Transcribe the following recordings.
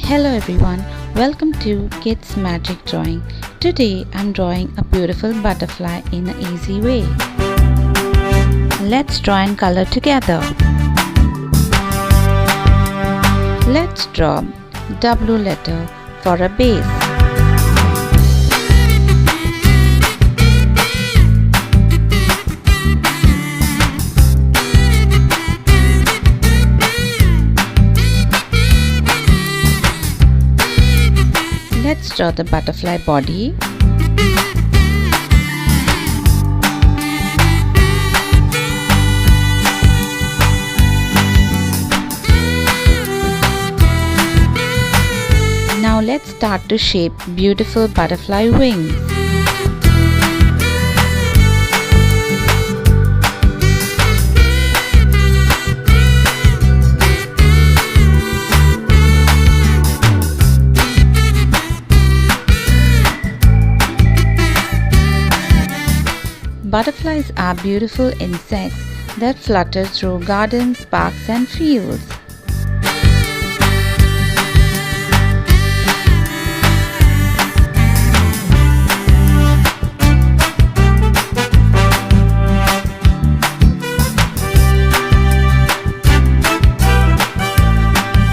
Hello everyone, welcome to Kids Magic Drawing. Today I'm drawing a beautiful butterfly in an easy way. Let's draw and color together. Let's draw W letter for a base. Let's draw the butterfly body. Now let's start to shape beautiful butterfly wings. Butterflies are beautiful insects that flutter through gardens, parks and fields.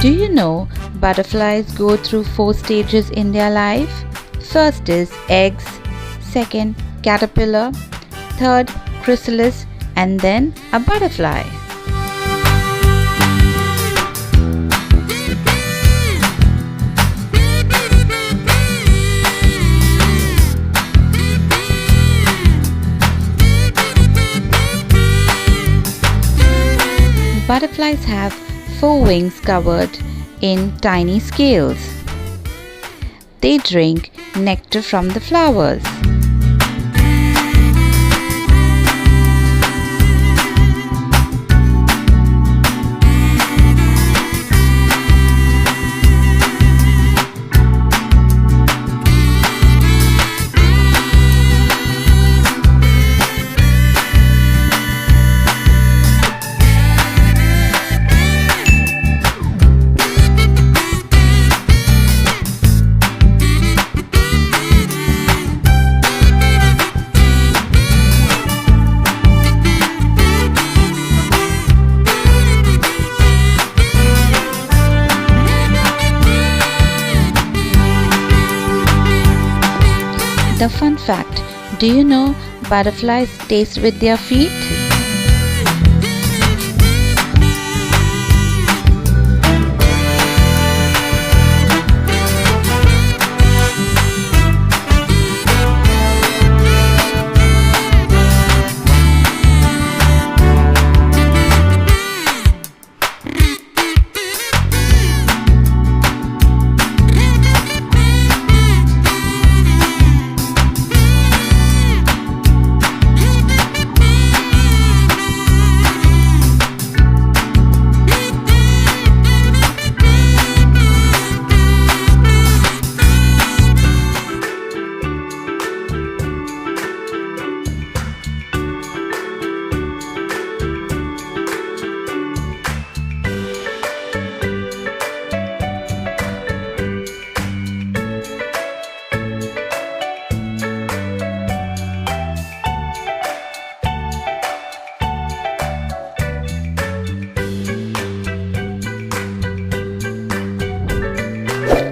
Do you know butterflies go through 4 stages in their life? First is eggs, second caterpillar, third chrysalis, and then a butterfly. Butterflies have 4 wings covered in tiny scales. They drink nectar from the flowers. The fun fact, do you know butterflies taste with their feet?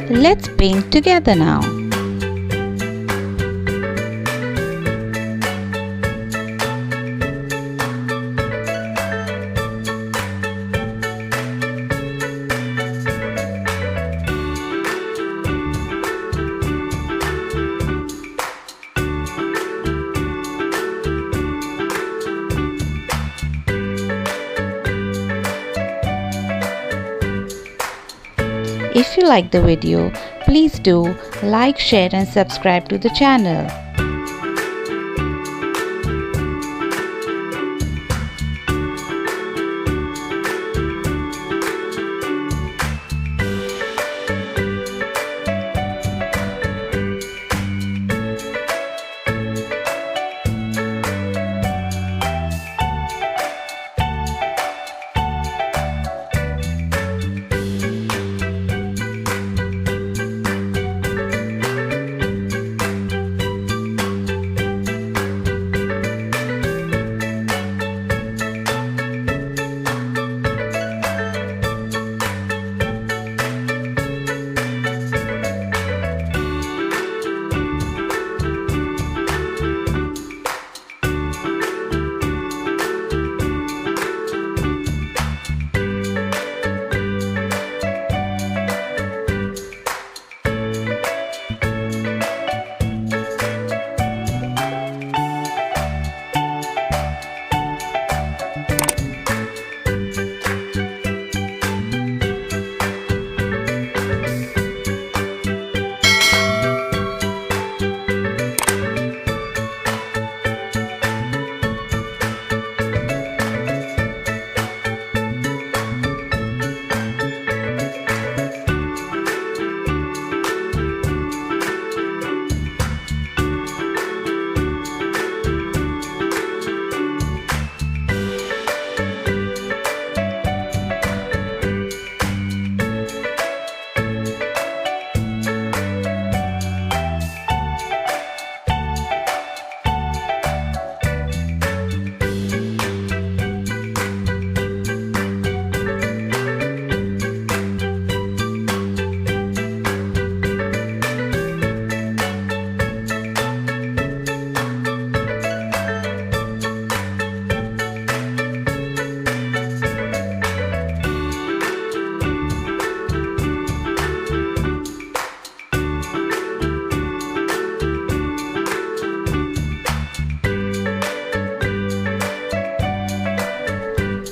Let's paint together now. If you like the video, please do like, share and subscribe to the channel.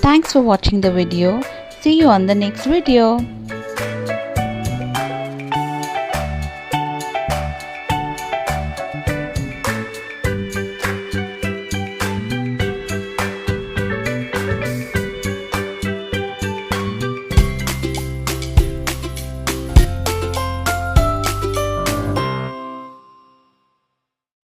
Thanks for watching the video. See you on the next video.